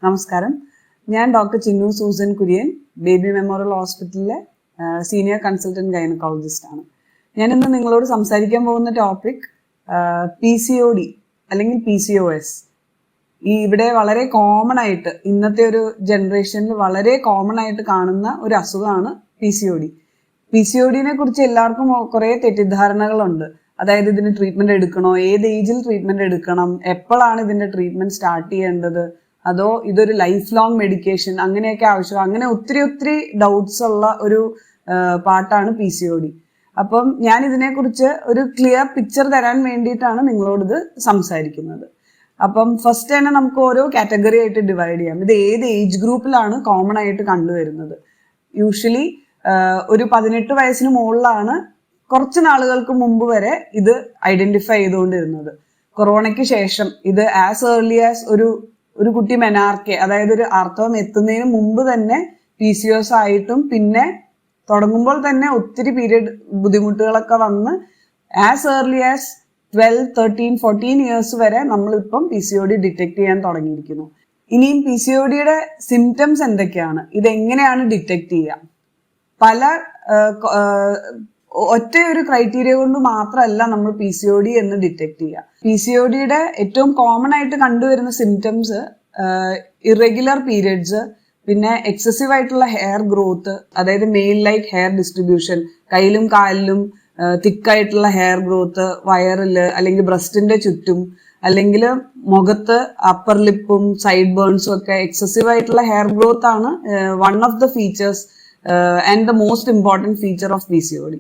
നമസ്കാരം. ഞാൻ doctor Chinnu Susan Kurian, baby memorial ഹോസ്പിറ്റലിലെ സീനിയർ കൺസൾട്ടന്റ് ഗൈനക്കോളജിസ്റ്റ് ആണ്. ഞാൻ ഇന്ന് നിങ്ങളോട് സംസാരിക്കാൻ പോകുന്ന ടോപ്പിക് PCOD അല്ലെങ്കിൽ PCOS. ഇവിടെ വളരെ കോമൺ ആയിട്ട് ഇന്നത്തെ ഒരു ജനറേഷനിൽ വളരെ കോമൺ ആയിട്ട് കാണുന്ന ഒരു അസുഖമാണ് PCOD. PCODനെ കുറിച്ച് എല്ലാവർക്കും കുറേ തെറ്റിദ്ധാരണകളുണ്ട്. അതായത് ഇതിന് ട്രീറ്റ്മെന്റ് എടുക്കണോ, ഏത് ഏജിൽ ട്രീറ്റ്മെന്റ് എടുക്കണം, എപ്പോഴാണ് ഇതിന്റെ ട്രീറ്റ്മെന്റ് സ്റ്റാർട്ട് ചെയ്യേണ്ടത്, അതോ ഇതൊരു ലൈഫ് ലോങ് മെഡിക്കേഷൻ, അങ്ങനെയൊക്കെ ആവശ്യം, അങ്ങനെ ഒത്തിരി ഡൗട്ട്സ് ഉള്ള ഒരു പാർട്ടാണ് PCOD. അപ്പം ഞാൻ ഇതിനെക്കുറിച്ച് ഒരു ക്ലിയർ പിക്ചർ തരാൻ വേണ്ടിയിട്ടാണ് നിങ്ങളോട് ഇത് സംസാരിക്കുന്നത്. അപ്പം ഫസ്റ്റ് തന്നെ നമുക്ക് ഓരോ കാറ്റഗറി ആയിട്ട് ഡിവൈഡ് ചെയ്യാം. ഇത് ഏത് ഏജ് ഗ്രൂപ്പിലാണ് കോമൺ ആയിട്ട് കണ്ടുവരുന്നത്? യൂഷ്വലി ഒരു 18 വയസ്സിന് മുകളിലാണ് കുറച്ച് നാളുകൾക്ക് മുമ്പ് വരെ ഇത് ഐഡന്റിഫൈ ചെയ്തുകൊണ്ടിരുന്നത്. കൊറോണയ്ക്ക് ശേഷം ഇത് ആസ് ഏർലി ആസ് ഒരു കുട്ടി മെനാർക്കെ, അതായത് ഒരു ആർത്തവം എത്തുന്നതിന് മുമ്പ് തന്നെ PCOS ആയിട്ടും പിന്നെ തുടങ്ങുമ്പോൾ തന്നെ ഒത്തിരി പീരിയഡ് ബുദ്ധിമുട്ടുകളൊക്കെ വന്ന് ആസ് ഏർലി ആസ് 12, 13, 14 ഇയേഴ്സ് വരെ നമ്മളിപ്പം PCOD ഡിറ്റക്ട് ചെയ്യാൻ തുടങ്ങിയിരിക്കുന്നു. ഇനിയും PCODയുടെ സിംറ്റംസ് എന്തൊക്കെയാണ്, ഇതെങ്ങനെയാണ് ഡിറ്റക്ട് ചെയ്യുക? പല ഒറ്റ ഒരു ക്രൈറ്റീരിയ കൊണ്ട് മാത്രമല്ല നമ്മൾ PCOD എന്ന് ഡിറ്റക്ട് ചെയ്യുക. PCODയുടെ ഏറ്റവും കോമൺ ആയിട്ട് കണ്ടുവരുന്ന സിംറ്റംസ് ഇറഗുലർ പീരിയഡ്സ്, പിന്നെ എക്സസീവ് ആയിട്ടുള്ള ഹെയർ ഗ്രോത്ത്, അതായത് മെയിൽ ലൈക്ക് ഹെയർ ഡിസ്ട്രിബ്യൂഷൻ, കയ്യിലും കാലിലും തിക്കായിട്ടുള്ള ഹെയർ ഗ്രോത്ത്, വയറില് അല്ലെങ്കിൽ ബ്രസ്റ്റിന്റെ ചുറ്റും, അല്ലെങ്കിൽ മുഖത്ത് അപ്പർ ലിപ്പും സൈഡ് ബേൺസും ഒക്കെ എക്സസീവ് ആയിട്ടുള്ള ഹെയർ ഗ്രോത്ത് ആണ് one of the features and the most important feature of PCOD.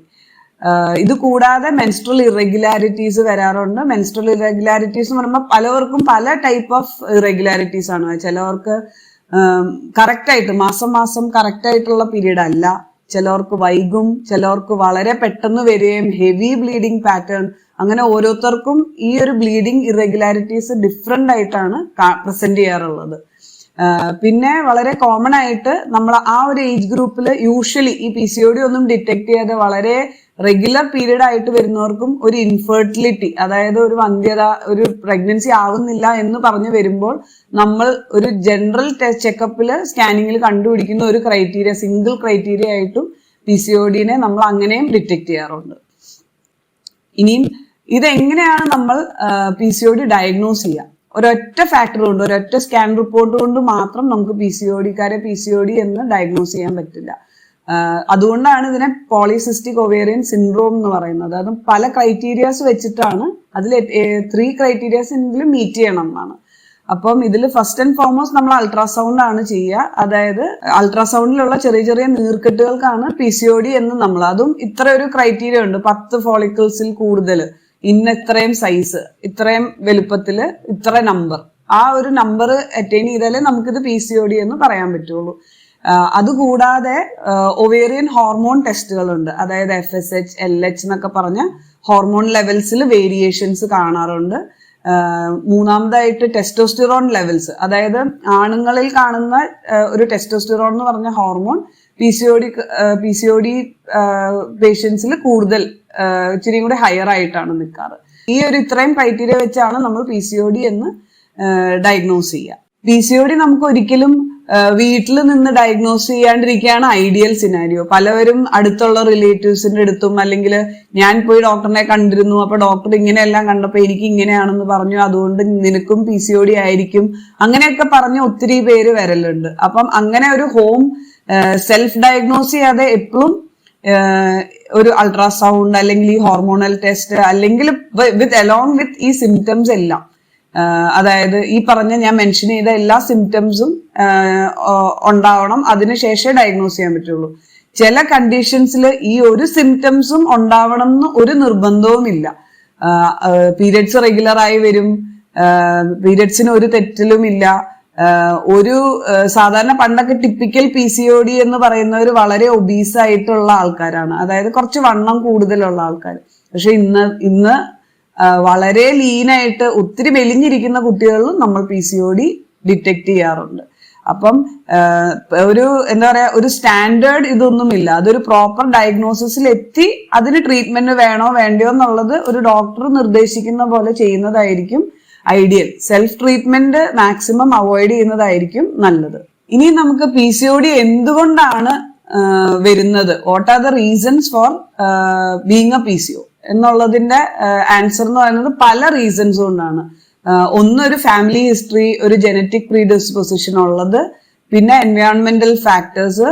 ഇത് കൂടാതെ മെൻസ്ട്രൽ ഇറഗുലാരിറ്റീസ് വരാറുണ്ട്. മെൻസ്ട്രൽ ഇറഗുലാരിറ്റീസ് എന്ന് പറയുമ്പോൾ പലവർക്കും പല ടൈപ്പ് ഓഫ് ഇറഗുലാരിറ്റീസ് ആണ്. ചിലവർക്ക് കറക്റ്റ് ആയിട്ട് മാസം കറക്റ്റ് ആയിട്ടുള്ള പീരീഡ് അല്ല, ചിലവർക്ക് വൈകും, ചിലവർക്ക് വളരെ പെട്ടെന്ന് വരികയും ഹെവി ബ്ലീഡിങ് പാറ്റേൺ, അങ്ങനെ ഓരോരുത്തർക്കും ഈ ഒരു ബ്ലീഡിങ് ഇറഗുലാരിറ്റീസ് ഡിഫറെന്റ് ആയിട്ടാണ് പ്രസന്റ് ചെയ്യാറുള്ളത്. പിന്നെ വളരെ കോമൺ ആയിട്ട് നമ്മൾ ആ ഒരു ഏജ് ഗ്രൂപ്പിൽ യൂഷ്വലി ഈ PCOD ഒന്നും ഡിറ്റക്ട് ചെയ്യാതെ വളരെ റെഗുലർ പീരീഡ് ആയിട്ട് വരുന്നവർക്കും ഒരു ഇൻഫെർട്ടിലിറ്റി, അതായത് ഒരു വന്ധ്യത, ഒരു പ്രഗ്നൻസി ആവുന്നില്ല എന്ന് പറഞ്ഞു വരുമ്പോൾ നമ്മൾ ഒരു ജനറൽ ചെക്കപ്പിൽ സ്കാനിങ്ങിൽ കണ്ടുപിടിക്കുന്ന ഒരു ക്രൈറ്റീരിയ, സിംഗിൾ ക്രൈറ്റീരിയ ആയിട്ടും PCODനെ നമ്മൾ അങ്ങനെയും ഡിറ്റക്ട് ചെയ്യാറുണ്ട്. ഇനിയും ഇതെങ്ങനെയാണ് നമ്മൾ PCOD ഡയഗ്നോസ് ചെയ്യുക? ഒരൊറ്റ ഫാക്ടർ കൊണ്ട്, ഒരൊറ്റ സ്കാൻ റിപ്പോർട്ട് കൊണ്ട് മാത്രം നമുക്ക് PCOD എന്ന് ഡയഗ്നോസ് ചെയ്യാൻ പറ്റില്ല. അതുകൊണ്ടാണ് ഇതിനെ പോളിസിസ്റ്റിക് ഒവേറിയൻ സിൻഡ്രോം എന്ന് പറയുന്നത്. അതും പല ക്രൈറ്റീരിയാസ് വെച്ചിട്ടാണ്, അതിൽ 3 ക്രൈറ്റീരിയാസ് എങ്കിലും മീറ്റ് ചെയ്യണം എന്നാണ്. അപ്പം ഇതിൽ ഫസ്റ്റ് ആൻഡ് ഫോർമോസ്റ്റ് നമ്മൾ അൾട്രാസൗണ്ട് ആണ് ചെയ്യുക. അതായത് അൾട്രാസൗണ്ടിലുള്ള ചെറിയ നീർക്കെട്ടുകൾക്കാണ് PCOD എന്ന് നമ്മൾ, അതും ഇത്ര ഒരു ക്രൈറ്റീരിയ ഉണ്ട്, 10 ഫോളിക്കിൾസിൽ കൂടുതൽ, ഇത്രയും സൈസ്, ഇത്രയും വലുപ്പത്തില്, ഇത്ര നമ്പർ, ആ ഒരു നമ്പർ അറ്റൈൻ ചെയ്താലേ നമുക്കിത് PCOD എന്ന് പറയാൻ പറ്റുള്ളൂ. അതുകൂടാതെ ഒവേറിയൻ ഹോർമോൺ ടെസ്റ്റുകളുണ്ട്. അതായത് FSH, LH എന്നൊക്കെ പറഞ്ഞ ഹോർമോൺ ലെവൽസിൽ വേരിയേഷൻസ് കാണാറുണ്ട്. മൂന്നാമതായിട്ട് ടെസ്റ്റോസ്റ്റിറോൺ ലെവൽസ്, അതായത് ആണുങ്ങളിൽ കാണുന്ന ഒരു ടെസ്റ്റോസ്റ്റിറോൺ എന്ന് പറഞ്ഞ ഹോർമോൺ PCOD പേഷ്യൻസിൽ കൂടുതൽ ഇച്ചിരി കൂടെ ഹയർ ആയിട്ടാണ് നിൽക്കാറ്. ഈ ഒരു ഇത്രയും ക്രൈറ്റീരിയ വെച്ചാണ് നമ്മൾ PCOD എന്ന് ഡയഗ്നോസ് ചെയ്യുക. PCOD നമുക്ക് ഒരിക്കലും വീട്ടിൽ നിന്ന് ഡയഗ്നോസ് ചെയ്യാണ്ടിരിക്കുകയാണ് ഐഡിയൽ സിനാരിയോ. പലവരും അടുത്തുള്ള റിലേറ്റീവ്സിന്റെ അടുത്തും, അല്ലെങ്കിൽ ഞാൻ പോയി ഡോക്ടറിനെ കണ്ടിരുന്നു, അപ്പൊ ഡോക്ടർ ഇങ്ങനെയെല്ലാം കണ്ടപ്പോൾ എനിക്ക് ഇങ്ങനെയാണെന്ന് പറഞ്ഞു, അതുകൊണ്ട് നിനക്കും PCOD ആയിരിക്കും, അങ്ങനെയൊക്കെ പറഞ്ഞ് ഒത്തിരി പേര് വരലുണ്ട്. അപ്പം അങ്ങനെ ഒരു ഹോം സെൽഫ് ഡയഗ്നോസ് ചെയ്യാതെ എപ്പോഴും ഒരു അൾട്രാസൗണ്ട് അല്ലെങ്കിൽ ഈ ഹോർമോണൽ ടെസ്റ്റ്, അല്ലെങ്കിൽ അലോങ് വിത്ത് ഈ സിംറ്റംസ് എല്ലാം, അതായത് ഈ പറഞ്ഞ ഞാൻ മെൻഷൻ ചെയ്ത എല്ലാ സിംറ്റംസും ഉണ്ടാവണം, അതിനുശേഷമേ ഡയഗ്നോസ് ചെയ്യാൻ പറ്റുള്ളൂ. ചില കണ്ടീഷൻസിൽ ഈ ഒരു സിംറ്റംസും ഉണ്ടാവണം എന്ന് ഒരു നിർബന്ധവുമില്ല. പീരിയഡ്സ് റെഗുലർ ആയി വരും, പീരിയഡ്സിന് ഒരു തെറ്റിലും ഇല്ല. ഒരു സാധാരണ പണ്ടൊക്കെ ടിപ്പിക്കൽ PCOD എന്ന് പറയുന്നവർ വളരെ ഒബീസ് ആയിട്ടുള്ള ആൾക്കാരാണ്, അതായത് കുറച്ച് വണ്ണം കൂടുതലുള്ള ആൾക്കാർ. പക്ഷെ ഇന്ന് വളരെ ലീനായിട്ട് ഒത്തിരി മെലിഞ്ഞിരിക്കുന്ന കുട്ടികളിലും നമ്മൾ PCOD ഡിറ്റക്ട് ചെയ്യാറുണ്ട്. അപ്പം ഒരു എന്താ പറയാ, ഒരു സ്റ്റാൻഡേർഡ് ഇതൊന്നുമില്ല. അതൊരു പ്രോപ്പർ ഡയഗ്നോസിസിൽ എത്തി അതിന് ട്രീറ്റ്മെന്റ് വേണോ വേണ്ടയോ എന്നുള്ളത് ഒരു ഡോക്ടർ നിർദ്ദേശിക്കുന്ന പോലെ ചെയ്യുന്നതായിരിക്കും ideal. Self treatment maximum avoid ചെയ്യുന്നതായിരിക്കും നല്ലത്. ഇനി നമുക്ക് PCOD എന്തുകൊണ്ടാണ് വരുന്നത്, what are the reasons for being A PCO എന്നുള്ളതിന്റെ ആൻസർ എന്ന് പറയുന്നത് പല റീസൺസ് കൊണ്ടാണ്. ഒന്ന്, ഒരു ഫാമിലി ഹിസ്റ്ററി, ഒരു ജനറ്റിക് പ്രീഡിസ്പോസിഷൻ ഉള്ളത്, പിന്നെ എൻവയോൺമെന്റൽ ഫാക്ടേഴ്സ്,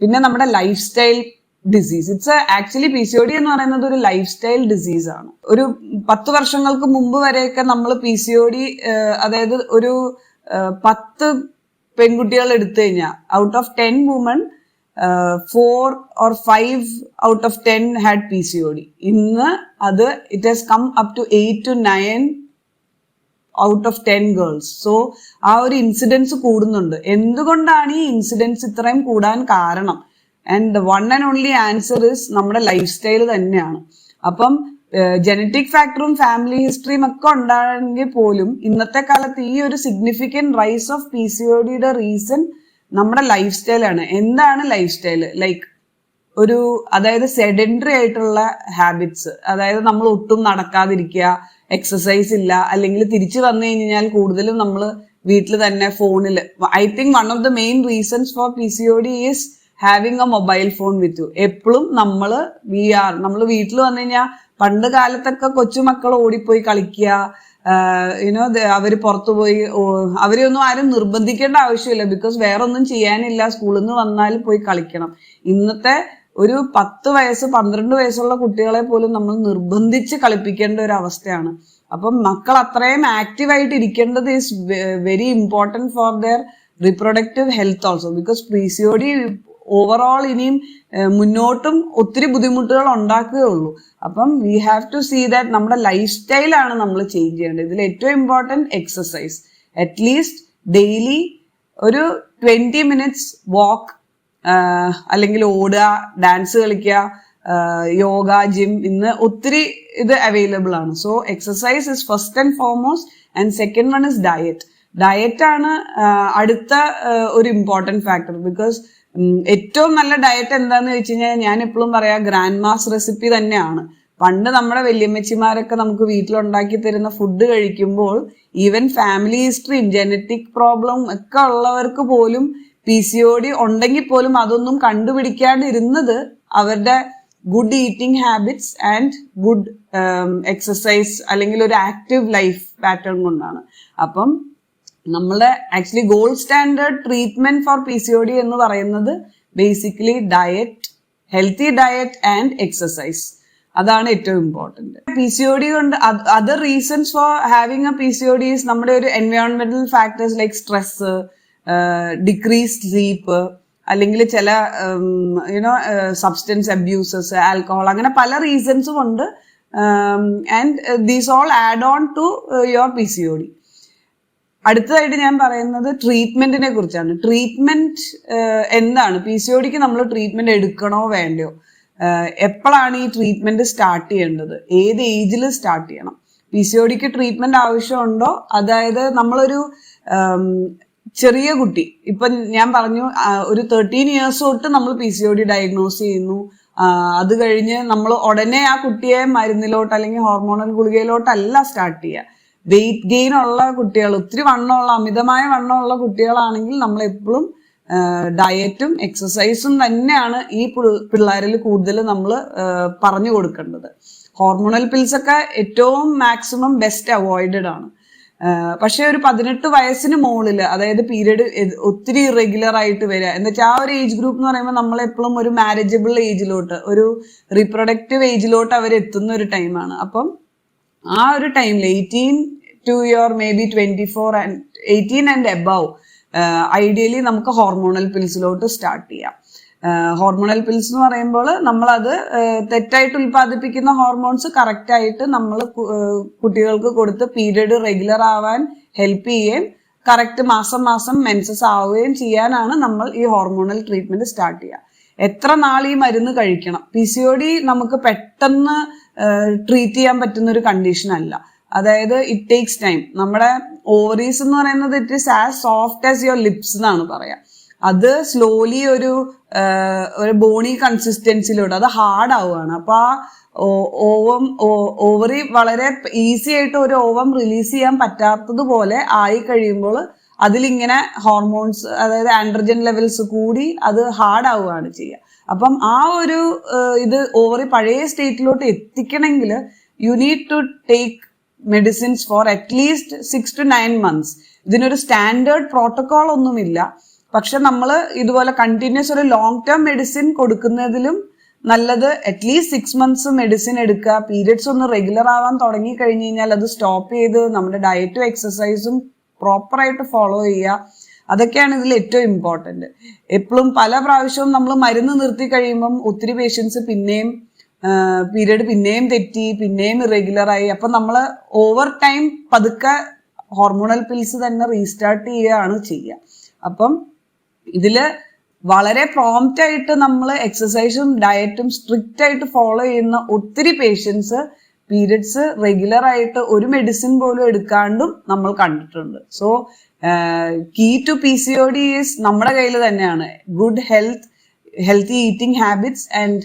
പിന്നെ നമ്മുടെ life style disease. It's actually PCOD എന്ന് പറയുന്നത് ഒരു ലൈഫ് സ്റ്റൈൽ ഡിസീസ് ആണ്. ഒരു 10 വർഷങ്ങൾക്ക് മുമ്പ് വരെയൊക്കെ നമ്മൾ PCOD, അതായത് ഒരു 10 പെൺകുട്ടികൾ എടുത്തു കഴിഞ്ഞാൽ out of 10 woman 4 or 5 out of 10 had PCOD. ഇന്ന് അത് it has come up to 8 to 9 out of 10 girls. So ആ ഒരു ഇൻസിഡൻസ് കൂടുന്നുണ്ട്. എന്തുകൊണ്ടാണ് ഈ ഇൻസിഡൻസ് ഇത്രയും കൂടാൻ കാരണം? And the one and only answer is നമ്മുടെ ലൈഫ് സ്റ്റൈൽ തന്നെയാണ്. അപ്പം ജനറ്റിക് ഫാക്ടറും ഫാമിലി ഹിസ്റ്ററിയും ഒക്കെ ഉണ്ടായെങ്കിൽ പോലും ഇന്നത്തെ കാലത്ത് ഈ ഒരു സിഗ്നിഫിക്കന്റ് റൈസ് ഓഫ് PCODയുടെ റീസൺ നമ്മുടെ ലൈഫ് സ്റ്റൈലാണ്. എന്താണ് ലൈഫ് സ്റ്റൈല്? ലൈക്ക് അതായത് സെഡൻഡറി ആയിട്ടുള്ള ഹാബിറ്റ്സ്, അതായത് നമ്മൾ ഒട്ടും നടക്കാതിരിക്കുക, എക്സസൈസ് ഇല്ല, അല്ലെങ്കിൽ തിരിച്ചു വന്നു കഴിഞ്ഞാൽ കൂടുതലും നമ്മൾ വീട്ടിൽ തന്നെ ഫോണിൽ. I think one of the main reasons for PCOD is having A mobile phone with you. എപ്പോഴും നമ്മൾ വീട്ടിൽ വന്നു കഴിഞ്ഞാൽ, പണ്ട് കാലത്തൊക്കെ കൊച്ചുമക്കൾ ഓടിപ്പോയി കളിക്കുക, അവര് പുറത്തുപോയി, അവരെയൊന്നും ആരും നിർബന്ധിക്കേണ്ട ആവശ്യമില്ല, ബിക്കോസ് വേറെ ഒന്നും ചെയ്യാനില്ല, സ്കൂളിൽ നിന്ന് വന്നാൽ പോയി കളിക്കണം. ഇന്നത്തെ ഒരു 10 വയസ്സ് 12 വയസ്സുള്ള കുട്ടികളെ പോലും നമ്മൾ നിർബന്ധിച്ച് കളിപ്പിക്കേണ്ട ഒരു അവസ്ഥയാണ്. അപ്പം മക്കൾ അത്രയും ആക്റ്റീവായിട്ട് ഇരിക്കേണ്ടത് is very important for their reproductive health also, because PCOD overall ഇനിയും മുന്നോട്ടും ഒത്തിരി ബുദ്ധിമുട്ടുകൾ ഉണ്ടാക്കുകയുള്ളൂ. അപ്പം we have to see that നമ്മുടെ ലൈഫ് സ്റ്റൈലാണ് നമ്മൾ ചേഞ്ച് ചെയ്യേണ്ടത്. ഇതിൽ ഏറ്റവും ഇമ്പോർട്ടൻറ്റ് എക്സസൈസ്. അറ്റ്ലീസ്റ്റ് ഡെയിലി ഒരു 20 minutes വാക്ക്, അല്ലെങ്കിൽ ഓടുക, ഡാൻസ് കളിക്കുക, യോഗ, ജിം, ഇന്ന് ഒത്തിരി ഇത് അവൈലബിൾ ആണ്. So exercise is first and foremost. And second one is diet. Diet ആണ് അടുത്ത ഒരു ഇമ്പോർട്ടൻറ്റ് ഫാക്ടർ. ബിക്കോസ് ഏറ്റവും നല്ല ഡയറ്റ് എന്താന്ന് ചോദിച്ചു കഴിഞ്ഞാൽ, ഞാൻ എപ്പോഴും പറയാ ഗ്രാൻഡ് മാസ് റെസിപ്പി തന്നെയാണ്. പണ്ട് നമ്മുടെ വല്യമ്മച്ചിമാരൊക്കെ നമുക്ക് വീട്ടിലുണ്ടാക്കി തരുന്ന ഫുഡ് കഴിക്കുമ്പോൾ ഈവൻ ഫാമിലി ഹിസ്റ്ററിയും ജനറ്റിക് പ്രോബ്ലം ഒക്കെ ഉള്ളവർക്ക് പോലും PCOD ഉണ്ടെങ്കിൽ പോലും അതൊന്നും കണ്ടുപിടിക്കാണ്ടിരുന്നത് അവരുടെ good eating habits and good exercise, അല്ലെങ്കിൽ ഒരു ആക്റ്റീവ് ലൈഫ് പാറ്റേൺ കൊണ്ടാണ്. അപ്പം നമ്മളുടെ actually gold standard treatment for PCOD എന്ന് പറയുന്നത് basically diet, healthy diet and exercise. അതാണ് ഏറ്റവും ഇമ്പോർട്ടന്റ്. PCOD കൊണ്ട് other reasons for having a PCOD is നമ്മുടെ ഒരു എൻവയോൺമെന്റൽ factors like stress, decreased sleep, അല്ലെങ്കിൽ ചില സബ്സ്റ്റൻസ് അബ്യൂസസ്, ആൽക്കഹോൾ, അങ്ങനെ പല റീസൺസ് കൊണ്ട്. And these all add on to your PCOD. അടുത്തതായിട്ട് ഞാൻ പറയുന്നത് ട്രീറ്റ്മെന്റിനെ കുറിച്ചാണ്. ട്രീറ്റ്മെന്റ് എന്താണ്? PCODക്ക് നമ്മൾ ട്രീറ്റ്മെന്റ് എടുക്കണോ വേണ്ടയോ? എപ്പോഴാണ് ഈ ട്രീറ്റ്മെന്റ് സ്റ്റാർട്ട് ചെയ്യേണ്ടത്? ഏത് ഏജിൽ സ്റ്റാർട്ട് ചെയ്യണം? PCODക്ക് ട്രീറ്റ്മെന്റ് ആവശ്യമുണ്ടോ? അതായത് നമ്മളൊരു ചെറിയ കുട്ടി, ഇപ്പൊ ഞാൻ പറഞ്ഞു ഒരു 13 years തൊട്ട് നമ്മൾ PCOD ഡയഗ്നോസ് ചെയ്യുന്നു. അത് കഴിഞ്ഞ് നമ്മൾ ഉടനെ ആ കുട്ടിയെ മരുന്നിലോട്ട് അല്ലെങ്കിൽ ഹോർമോണൽ ഗുളികയിലോട്ടല്ല സ്റ്റാർട്ട് ചെയ്യുക. വെയിറ്റ് ഗെയിൻ ഉള്ള കുട്ടികൾ, ഒത്തിരി അമിതമായ വണ്ണമുള്ള കുട്ടികളാണെങ്കിൽ നമ്മൾ എപ്പോഴും ഡയറ്റും എക്സസൈസും തന്നെയാണ് ഈ പിള്ളേരിൽ കൂടുതൽ നമ്മൾ പറഞ്ഞു കൊടുക്കേണ്ടത്. ഹോർമോണൽ പിൽസ് ഒക്കെ ഏറ്റവും മാക്സിമം ബെസ്റ്റ് അവോയ്ഡഡ് ആണ്. പക്ഷെ ഒരു 18 വയസ്സിന് മുകളിൽ, അതായത് പീരീഡ് ഒത്തിരി ഇറഗുലർ ആയിട്ട് വരിക എന്ന് വെച്ചാൽ ആ ഒരു ഏജ് ഗ്രൂപ്പ് എന്ന് പറയുമ്പോൾ നമ്മൾ എപ്പോഴും ഒരു മാരേജബിൾ ഏജിലോട്ട്, ഒരു റീപ്രൊഡക്റ്റീവ് ഏജിലോട്ട് അവർ എത്തുന്ന ഒരു ടൈമാണ്. അപ്പം ആ ഒരു ടൈമിൽ 18 to your maybe 24 and 18 and above ideally നമുക്ക് ഹോർമോണൽ പിൽസിലോട്ട് സ്റ്റാർട്ട് ചെയ്യാം. ഹോർമോണൽ പിൽസ് എന്ന് പറയുമ്പോൾ നമ്മളത് തെറ്റായിട്ട് ഉൽപ്പാദിപ്പിക്കുന്ന ഹോർമോൺസ് കറക്റ്റ് ആയിട്ട് നമ്മൾ കുട്ടികൾക്ക് കൊടുത്ത് പീരീഡ് റെഗുലർ ആവാൻ ഹെൽപ്പ് ചെയ്യുകയും കറക്റ്റ് മാസം മാസം മെൻസസ് ആവുകയും ചെയ്യാനാണ് നമ്മൾ ഈ ഹോർമോണൽ ട്രീറ്റ്മെന്റ് സ്റ്റാർട്ട് ചെയ്യുക. എത്ര നാൾ ഈ മരുന്ന് കഴിക്കണം? PCOD നമുക്ക് പെട്ടെന്ന് ട്രീറ്റ് ചെയ്യാൻ പറ്റുന്ന ഒരു കണ്ടീഷൻ അല്ല. അതായത് ഇറ്റ് ടേക്സ് ടൈം. നമ്മുടെ ഓവറീസ് എന്ന് പറയുന്നത് it is as soft as your lips എന്നാണ് പറയാ. അത് സ്ലോലി ഒരു ബോണി കൺസിസ്റ്റൻസിലോട്ട് അത് ഹാർഡ് ആവുകയാണ്. അപ്പൊ ആ ഓവറി വളരെ ഈസി ആയിട്ട് ഒരു ഓവം റിലീസ് ചെയ്യാൻ പറ്റാത്തതുപോലെ ആയി കഴിയുമ്പോൾ അതിലിങ്ങനെ ഹോർമോൺസ്, അതായത് ആൻഡ്രജൻ ലെവൽസ് കൂടി അത് ഹാർഡ് ആവുകയാണ് ചെയ്യുക. അപ്പം ആ ഒരു ഇത് ഓവറി പഴയ സ്റ്റേറ്റിലോട്ട് എത്തിക്കണമെങ്കിൽ you need to take medicines for at least 6 to 9 months. ഇതിനൊരു സ്റ്റാൻഡേർഡ് പ്രോട്ടോകോൾ ഒന്നുമില്ല. പക്ഷെ നമ്മൾ ഇതുപോലെ കണ്ടിന്യൂസ് ഒരു ലോങ് ടേം മെഡിസിൻ കൊടുക്കുന്നതിലും നല്ലത് അറ്റ്ലീസ്റ്റ് 6 months മെഡിസിൻ എടുക്കുക. പീരിയഡ്സ് ഒന്ന് റെഗുലർ ആവാൻ തുടങ്ങി കഴിഞ്ഞ് കഴിഞ്ഞാൽ അത് സ്റ്റോപ്പ് ചെയ്ത് നമ്മുടെ ഡയറ്റും എക്സസൈസും പ്രോപ്പറായിട്ട് ഫോളോ ചെയ്യുക. അതൊക്കെയാണ് ഇതിൽ ഏറ്റവും ഇമ്പോർട്ടൻറ്റ്. എപ്പോഴും പല പ്രാവശ്യവും നമ്മൾ മരുന്ന് നിർത്തി കഴിയുമ്പം ഒത്തിരി പേഷ്യൻസ് പിന്നെയും പീരിയഡ് പിന്നെയും തെറ്റി, പിന്നെയും ഇറഗുലറായി. അപ്പം നമ്മൾ ഓവർ ടൈം പതുക്കെ ഹോർമോണൽ പിൽസ് തന്നെ റീസ്റ്റാർട്ട് ചെയ്യുകയാണ് ചെയ്യുക. അപ്പം ഇതില് വളരെ പ്രോംപ്റ്റ് ആയിട്ട് നമ്മൾ എക്സസൈസും ഡയറ്റും സ്ട്രിക്റ്റ് ആയിട്ട് ഫോളോ ചെയ്യുന്ന ഒത്തിരി പേഷ്യൻസ് പീരിയഡ്സ് റെഗുലർ ആയിട്ട് ഒരു മെഡിസിൻ പോലും എടുക്കാണ്ടും നമ്മൾ കണ്ടിട്ടുണ്ട്. So key to PCOD is നമ്മുടെ കയ്യിൽ തന്നെയാണ്. Good healthy eating habits and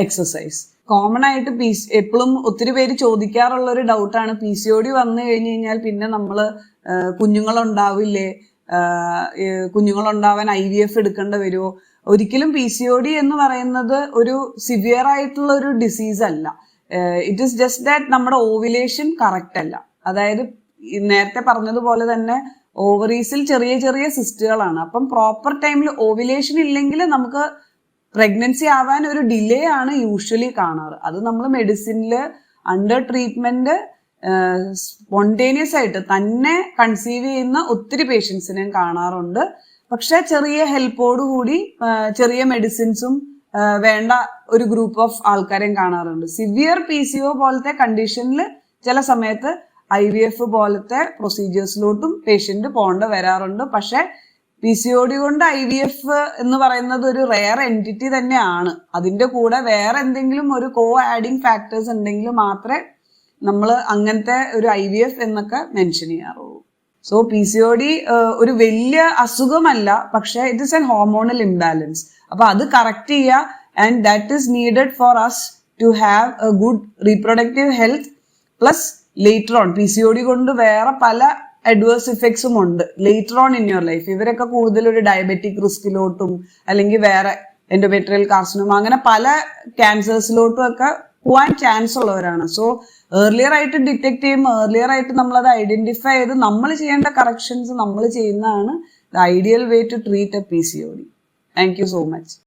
exercise. Common ആയിട്ട് എപ്പോഴും ഒത്തിരി പേര് ചോദിക്കാറുള്ള ഒരു ഡൗട്ടാണ്, PCOD വന്നു കഴിഞ്ഞ് കഴിഞ്ഞാൽ പിന്നെ നമ്മൾ കുഞ്ഞുങ്ങളുണ്ടാവില്ലേ, കുഞ്ഞുങ്ങളുണ്ടാവാൻ IVF എടുക്കേണ്ടി വരുമോ? ഒരിക്കലും PCOD എന്ന് പറയുന്നത് ഒരു സിവിയർ ആയിട്ടുള്ള ഒരു ഡിസീസ് അല്ല. ഇറ്റ് ഈസ് ജസ്റ്റ് ദാറ്റ് നമ്മുടെ ഓവുലേഷൻ കറക്റ്റ് അല്ല. അതായത് നേരത്തെ പറഞ്ഞതുപോലെ തന്നെ ഓവറീസിൽ ചെറിയ ചെറിയ സിസ്റ്റുകളാണ്. അപ്പം പ്രോപ്പർ ടൈമിൽ ഓവുലേഷൻ ഇല്ലെങ്കിൽ നമുക്ക് പ്രഗ്നൻസി ആവാൻ ഒരു ഡിലേ ആണ് യൂഷ്വലി കാണാറ്. അത് നമ്മൾ മെഡിസിനിൽ അണ്ടർ ട്രീറ്റ്മെന്റ് സ്പോണ്ടേനിയസ് ആയിട്ട് തന്നെ കൺസീവ് ചെയ്യുന്ന ഒത്തിരി പേഷ്യൻസിനെ കാണാറുണ്ട്. പക്ഷെ ചെറിയ ഹെൽപ്പോടുകൂടി ചെറിയ മെഡിസിൻസും വേണ്ട ഒരു ഗ്രൂപ്പ് ഓഫ് ആൾക്കാരെയും കാണാറുണ്ട്. സിവിയർ PCO പോലത്തെ കണ്ടീഷനിൽ ചില സമയത്ത് IVF പോലത്തെ പ്രൊസീജിയേഴ്സിലോട്ടും പേഷ്യന്റ് പോകേണ്ട വരാറുണ്ട്. പക്ഷെ PCOD കൊണ്ട് IVF എന്ന് പറയുന്നത് ഒരു റെയർ എൻറ്റിറ്റി തന്നെയാണ്. അതിന്റെ കൂടെ വേറെ എന്തെങ്കിലും ഒരു ആഡിങ് ഫാക്ടേഴ്സ് ഉണ്ടെങ്കിൽ മാത്രമേ നമ്മൾ അങ്ങനത്തെ ഒരു IVF എന്നൊക്കെ മെൻഷൻ ചെയ്യാറുള്ളൂ. സോ PCOD ഒരു വലിയ അസുഖമല്ല, പക്ഷെ it is an hormonal imbalance. അപ്പൊ അത് കറക്റ്റ് ചെയ്യുക. And that is needed for us to have a good reproductive health. Plus later on PCOD കൊണ്ട് വേറെ പല അഡ്വേഴ്സ് ഇഫക്ട്സും ഉണ്ട് later on in your life. ഇവരൊക്കെ കൂടുതൽ ഒരു ഡയബറ്റിക് റിസ്കിലോട്ടും അല്ലെങ്കിൽ വേറെ എൻഡോമെട്രിയൽ കാർസിനോമ അങ്ങനെ പല ക്യാൻസേഴ്സിലോട്ടും ഒക്കെ പോവാൻ ചാൻസ് ഉള്ളവരാണ്. സോ ഏർലിയർ ആയിട്ട് ഡിറ്റക്ട് ചെയ്യുമ്പോൾ ഏർലിയർ ആയിട്ട് നമ്മളത് ഐഡന്റിഫൈ ചെയ്ത് നമ്മൾ ചെയ്യേണ്ട കറക്ഷൻസ് നമ്മൾ ചെയ്യുന്നതാണ് the ideal way to treat a PCOD. Thank you so much.